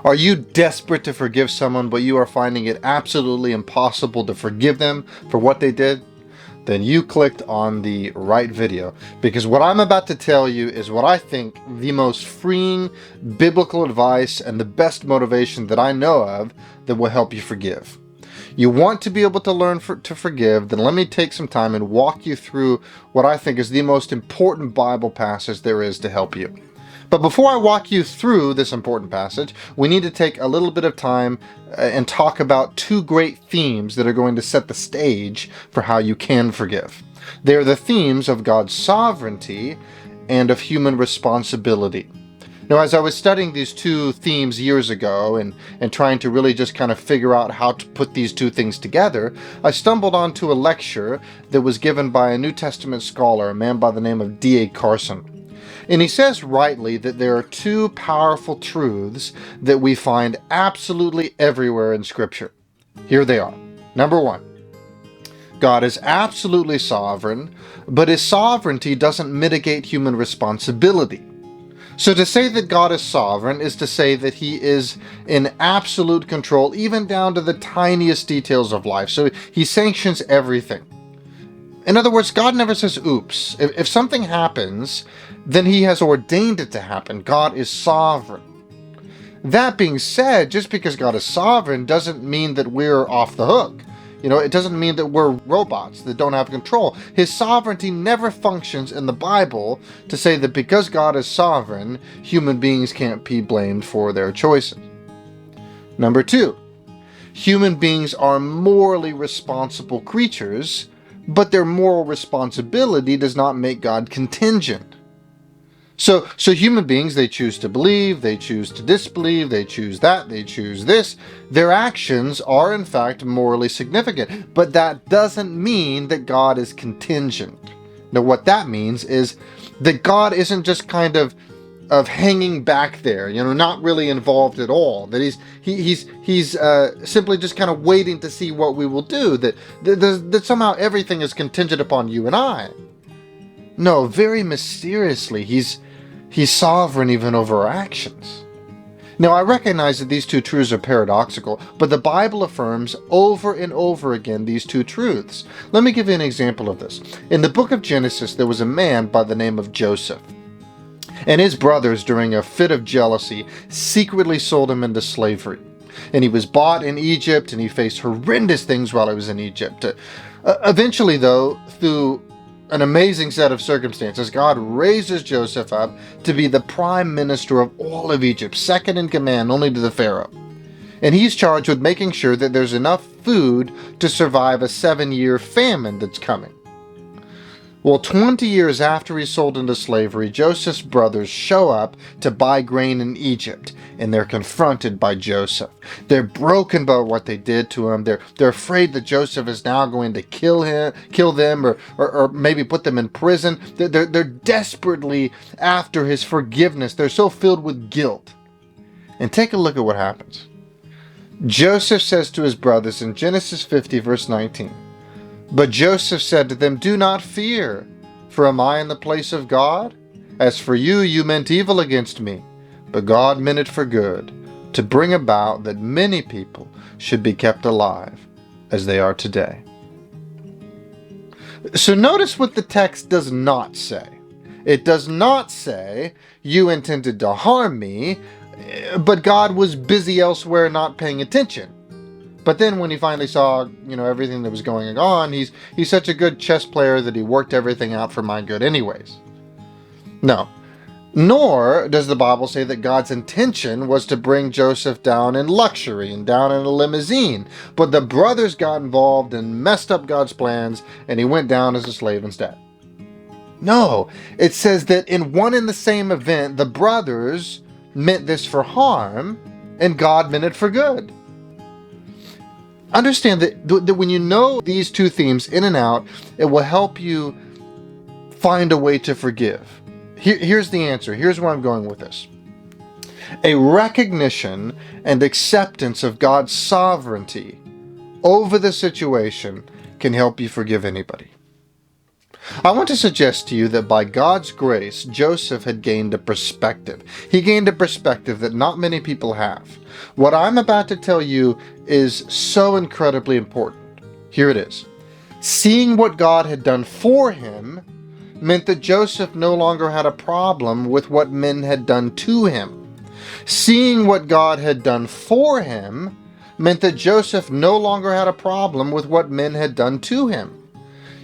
Are you desperate to forgive someone, but you are finding it absolutely impossible to forgive them for what they did? Then you clicked on the right video, because what I'm about to tell you is what I think the most freeing biblical advice and the best motivation that I know of that will help you forgive. You want to be able to learn to forgive, then let me take some time and walk you through what I think is the most important Bible passage there is to help you. But before I walk you through this important passage, we need to take a little bit of time and talk about two great themes that are going to set the stage for how you can forgive. They're the themes of God's sovereignty and of human responsibility. Now, as I was studying these two themes years ago and trying to really just kind of figure out how to put these two things together, I stumbled onto a lecture that was given by a New Testament scholar, a man by the name of D.A. Carson. And he says rightly that there are two powerful truths that we find absolutely everywhere in Scripture. Here they are. Number one, God is absolutely sovereign, but his sovereignty doesn't mitigate human responsibility. So to say that God is sovereign is to say that he is in absolute control, even down to the tiniest details of life. So he sanctions everything. In other words, God never says, oops. If something happens, then he has ordained it to happen. God is sovereign. That being said, just because God is sovereign doesn't mean that we're off the hook. It doesn't mean that we're robots that don't have control. His sovereignty never functions in the Bible to say that because God is sovereign, human beings can't be blamed for their choices. Number two, human beings are morally responsible creatures, but their moral responsibility does not make God contingent. So human beings, they choose to believe, they choose to disbelieve, they choose that, they choose this. Their actions are in fact morally significant, but that doesn't mean that God is contingent. Now what that means is that God isn't just kind of hanging back there, not really involved at all. That he's simply just kind of waiting to see what we will do. That somehow everything is contingent upon you and I. No, very mysteriously, he's sovereign even over our actions. Now, I recognize that these two truths are paradoxical, but the Bible affirms over and over again these two truths. Let me give you an example of this. In the book of Genesis, there was a man by the name of Joseph. And his brothers, during a fit of jealousy, secretly sold him into slavery. And he was bought in Egypt, and he faced horrendous things while he was in Egypt. Eventually, though, through an amazing set of circumstances, God raises Joseph up to be the prime minister of all of Egypt, second in command only to the Pharaoh. And he's charged with making sure that there's enough food to survive a 7-year famine that's coming. Well, 20 years after he's sold into slavery, Joseph's brothers show up to buy grain in Egypt, and they're confronted by Joseph. They're broken by what they did to him. They're afraid that Joseph is now going to kill them, or maybe put them in prison. They're desperately after his forgiveness. They're so filled with guilt. And take a look at what happens. Joseph says to his brothers in Genesis 50, verse 19, "But Joseph said to them, 'Do not fear, for am I in the place of God? As for you, you meant evil against me, but God meant it for good, to bring about that many people should be kept alive, as they are today.'" So notice what the text does not say. It does not say, "You intended to harm me, but God was busy elsewhere not paying attention." But then when he finally saw, everything that was going on, he's such a good chess player that he worked everything out for my good anyways. No. Nor does the Bible say that God's intention was to bring Joseph down in luxury and down in a limousine. But the brothers got involved and messed up God's plans, and he went down as a slave instead. No, it says that in one and the same event, the brothers meant this for harm, and God meant it for good. Understand that when you know these two themes in and out, it will help you find a way to forgive. Here's the answer. Here's where I'm going with this. A recognition and acceptance of God's sovereignty over the situation can help you forgive anybody. I want to suggest to you that by God's grace, Joseph had gained a perspective. He gained a perspective that not many people have. What I'm about to tell you is so incredibly important. Here it is. Seeing what God had done for him meant that Joseph no longer had a problem with what men had done to him. Seeing what God had done for him meant that Joseph no longer had a problem with what men had done to him.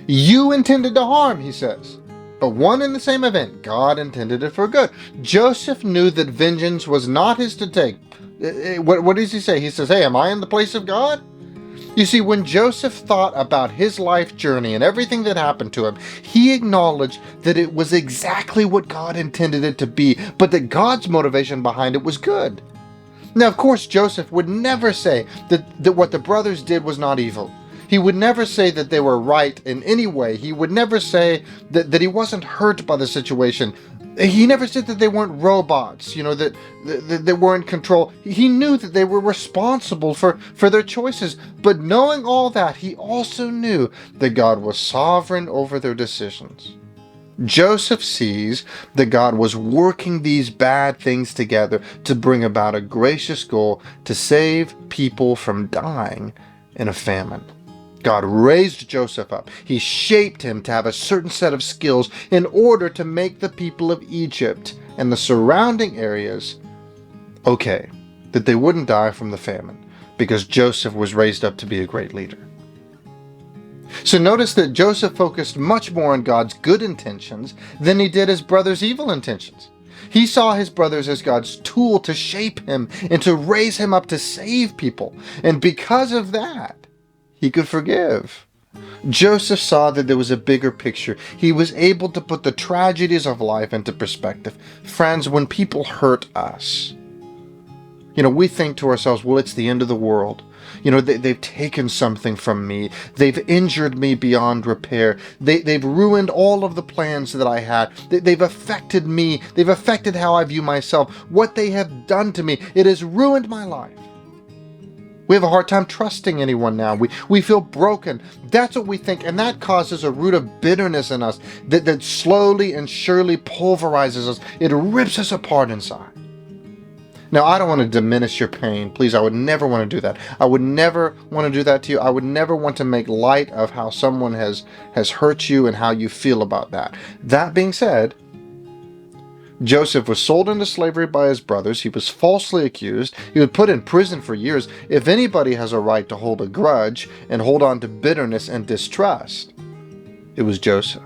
You intended to harm, he says, but one and the same event, God intended it for good. Joseph knew that vengeance was not his to take. What does he say? He says, hey, am I in the place of God? You see, when Joseph thought about his life journey and everything that happened to him, he acknowledged that it was exactly what God intended it to be, but that God's motivation behind it was good. Now, of course, Joseph would never say that what the brothers did was not evil. He would never say that they were right in any way. He would never say that he wasn't hurt by the situation. He never said that they weren't robots, that they weren't in control. He knew that they were responsible for their choices. But knowing all that, he also knew that God was sovereign over their decisions. Joseph sees that God was working these bad things together to bring about a gracious goal to save people from dying in a famine. God raised Joseph up. He shaped him to have a certain set of skills in order to make the people of Egypt and the surrounding areas okay, that they wouldn't die from the famine, because Joseph was raised up to be a great leader. So notice that Joseph focused much more on God's good intentions than he did his brother's evil intentions. He saw his brothers as God's tool to shape him and to raise him up to save people. And because of that, he could forgive. Joseph saw that there was a bigger picture. He was able to put the tragedies of life into perspective. Friends, when people hurt us, we think to ourselves, well, it's the end of the world. They've taken something from me. They've injured me beyond repair. They've ruined all of the plans that I had. They've affected me. They've affected how I view myself. What they have done to me, it has ruined my life. We have a hard time trusting anyone now. We feel broken. That's what we think, and that causes a root of bitterness in us that slowly and surely pulverizes us. It rips us apart inside. Now, I don't want to diminish your pain. Please, I would never want to do that. I would never want to do that to you. I would never want to make light of how someone has hurt you and how you feel about that. That being said, Joseph was sold into slavery by his brothers. He was falsely accused. He was put in prison for years. If anybody has a right to hold a grudge and hold on to bitterness and distrust, it was Joseph.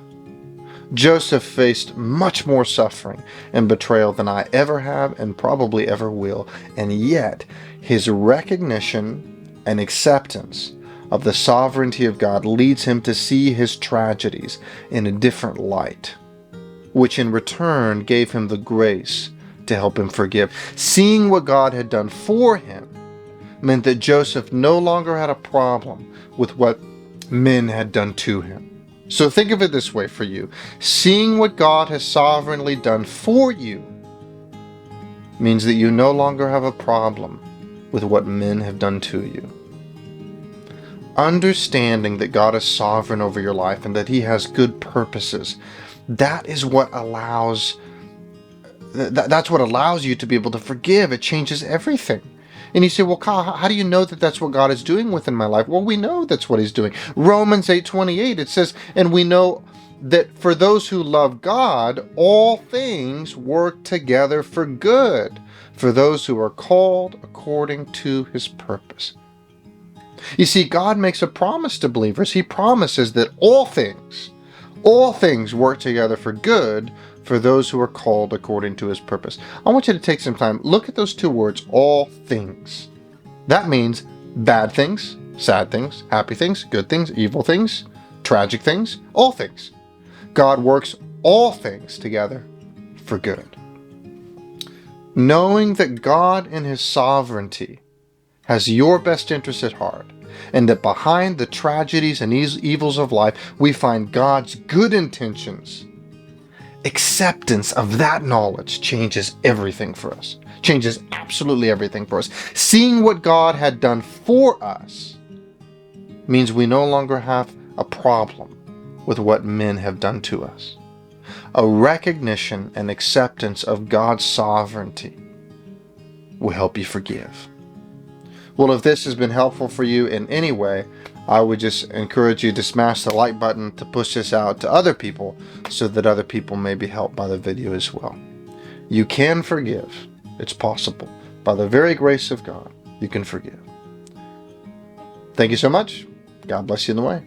Joseph faced much more suffering and betrayal than I ever have and probably ever will. And yet, his recognition and acceptance of the sovereignty of God leads him to see his tragedies in a different light, which in return gave him the grace to help him forgive. Seeing what God had done for him meant that Joseph no longer had a problem with what men had done to him. So think of it this way for you. Seeing what God has sovereignly done for you means that you no longer have a problem with what men have done to you. Understanding that God is sovereign over your life and that He has good purposes, that is what allows you to be able to forgive. It changes everything. And you say, well, Kyle, how do you know that that's what God is doing within my life? Well, we know that's what He's doing. Romans 8:28, it says, and we know that for those who love God, all things work together for good, for those who are called according to His purpose. You see, God makes a promise to believers. He promises that all things work together for good for those who are called according to His purpose. I want you to take some time. Look at those two words, all things. That means bad things, sad things, happy things, good things, evil things, tragic things, all things. God works all things together for good. Knowing that God in His sovereignty has your best interest at heart, and that behind the tragedies and evils of life, we find God's good intentions. Acceptance of that knowledge changes everything for us. Changes absolutely everything for us. Seeing what God had done for us means we no longer have a problem with what men have done to us. A recognition and acceptance of God's sovereignty will help you forgive. Well, if this has been helpful for you in any way, I would just encourage you to smash the like button to push this out to other people so that other people may be helped by the video as well. You can forgive. It's possible. By the very grace of God, you can forgive. Thank you so much. God bless you in the way.